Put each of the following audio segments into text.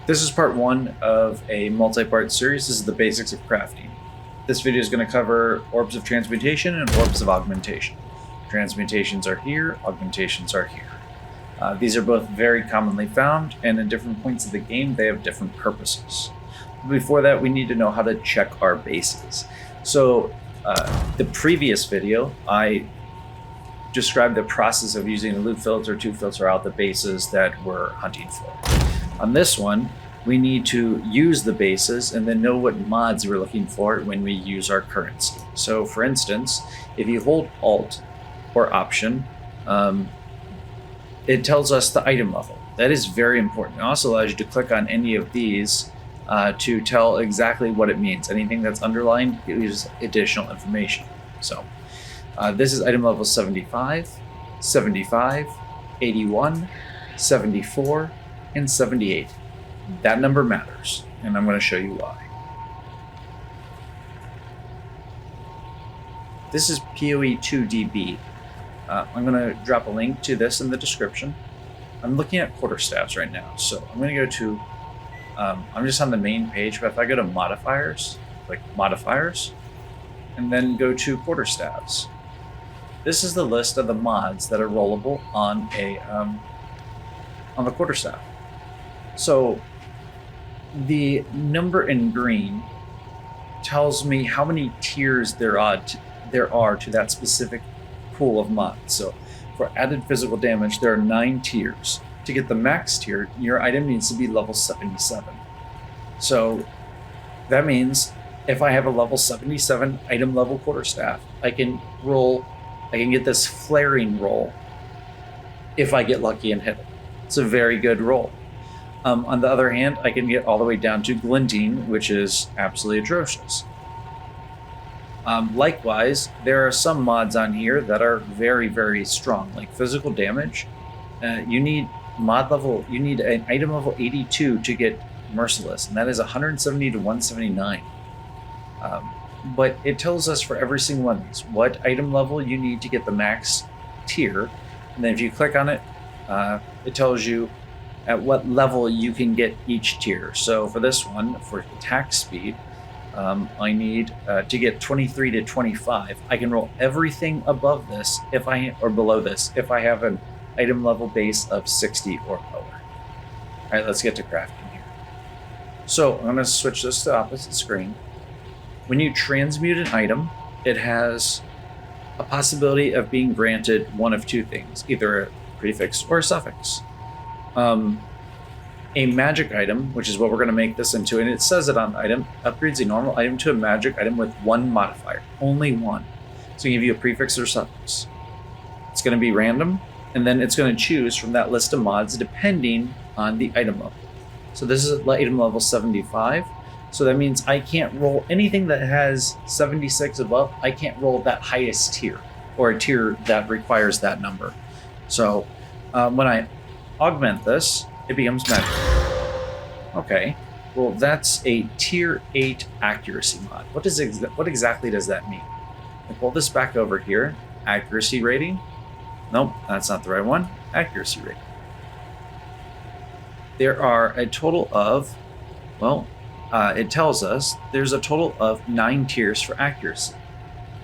This is part one of a multi-part series. This is the basics of crafting. This video is going to cover orbs of transmutation and orbs of augmentation. Transmutations are here, augmentations are here. These are both very commonly found, and at different points of the game, they have different purposes. Before that, we need to know how to check our bases. So, the previous video, I described the process of using a loot filter to filter out the bases that we're hunting for. On this one, we need to use the bases and then know what mods we're looking for when we use our currency. So for instance, if you hold Alt or Option, it tells us the item level. That is very important. It also allows you to click on any of these to tell exactly what it means. Anything that's underlined gives additional information. So this is item level 75, 75, 81, 74, and 78. That number matters, and I'm going to show you why. This is PoE2DB. I'm going to drop a link to this in the description. I'm looking at quarterstaffs right now, so I'm going to go to, I'm just on the main page, but if I go to modifiers, like modifiers, and then go to quarterstaffs, this is the list of the mods that are rollable on the quarterstaff. So the number in green tells me how many tiers there are to that specific pool of mods. So for added physical damage, there are 9 tiers. To get the max tier, your item needs to be level 77. So that means if I have a level 77 item level quarterstaff, I can get this flaring roll if I get lucky and hit it. It's a very good roll. On the other hand, I can get all the way down to glinting, which is absolutely atrocious. Likewise, there are some mods on here that are very, very strong, like physical damage. You need an item level 82 to get Merciless, and that is 170 to 179. But it tells us for every single one of these what item level you need to get the max tier, and then if you click on it, it tells you at what level you can get each tier. So for this one, for attack speed, I need to get 23 to 25. I can roll everything above this or below this if I have an item level base of 60 or lower. All right, let's get to crafting here. So I'm going to switch this to opposite screen. When you transmute an item, it has a possibility of being granted one of two things, either a prefix or a suffix. A magic item, which is what we're going to make this into, and it says it on the item, upgrades a normal item to a magic item with one modifier, only one. So give you a prefix or suffix. It's going to be random, and then it's going to choose from that list of mods depending on the item level. So this is item level 75. So that means I can't roll anything that has 76 above. I can't roll that highest tier, or a tier that requires that number. So when I augment this, it becomes magic. Okay, well that's a tier 8 accuracy mod. What exactly does that mean? I pull this back over here. Accuracy rating. Nope, that's not the right one. Accuracy rating. There are a total of, it tells us there's a total of 9 tiers for accuracy.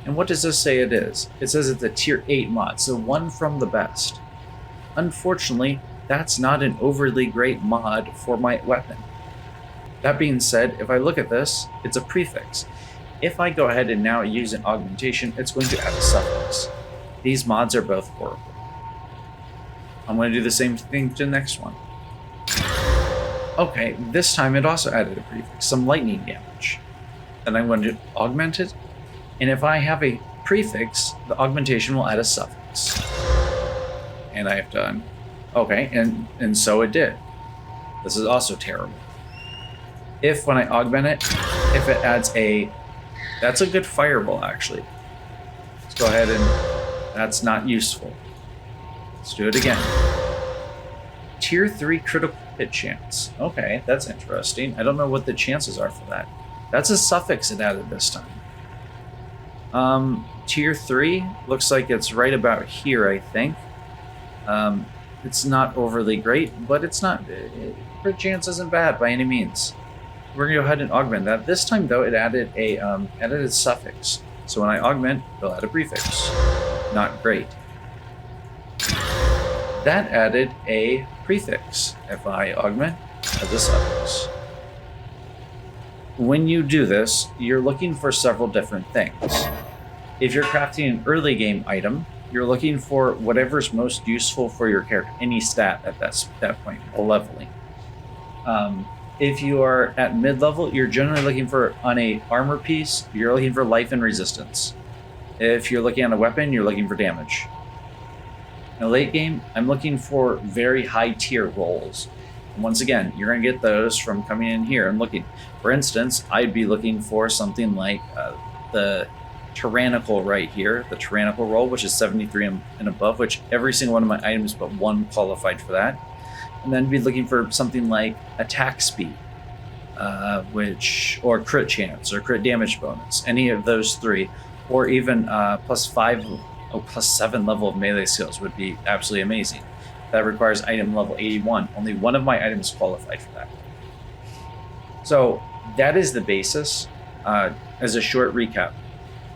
And what does this say it is? It says it's a tier 8 mod, so one from the best. Unfortunately, that's not an overly great mod for my weapon. That being said, if I look at this, it's a prefix. If I go ahead and now use an augmentation, it's going to add a suffix. These mods are both horrible. I'm going to do the same thing to the next one. Okay, this time it also added a prefix, some lightning damage. Then I'm going to augment it, and if I have a prefix, the augmentation will add a suffix. And I have done. Okay, and so it did. This is also terrible. If when I augment it, if it adds that's a good fireball actually. Let's go ahead and, that's not useful. Let's do it again. Tier 3 critical hit chance. Okay, that's interesting. I don't know what the chances are for that. That's a suffix it added this time. Tier 3 looks like it's right about here, I think. It's not overly great, but it's not. Crit chance isn't bad by any means. We're gonna go ahead and augment that. This time though, it added a suffix. So when I augment, it'll add a prefix. Not great. That added a prefix. If I augment, as a suffix. When you do this, you're looking for several different things. If you're crafting an early game item, you're looking for whatever's most useful for your character, any stat at that point, while leveling. If you are at mid-level, you're generally looking for, on a armor piece, you're looking for life and resistance. If you're looking at a weapon, you're looking for damage. In a late game, I'm looking for very high tier rolls. And once again, you're going to get those from coming in here and looking. For instance, I'd be looking for something like the tyrannical right here, the tyrannical roll, which is 73 and above, which every single one of my items but one qualified for that. And then be looking for something like attack speed, or crit chance or crit damage bonus, any of those three, or even +7 level of melee skills would be absolutely amazing. That requires item level 81. Only one of my items qualified for that. So that is the basis. As a short recap,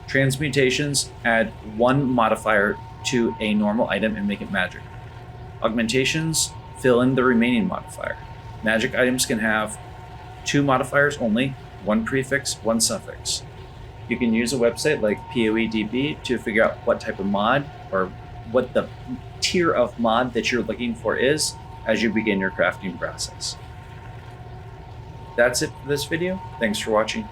transmutations add one modifier to a normal item and make it magic. Augmentations fill in the remaining modifier. Magic items can have 2 modifiers only, 1 prefix, 1 suffix. You can use a website like PoEDB to figure out what type of mod or what the tier of mod that you're looking for is as you begin your crafting process. That's it for this video. Thanks for watching.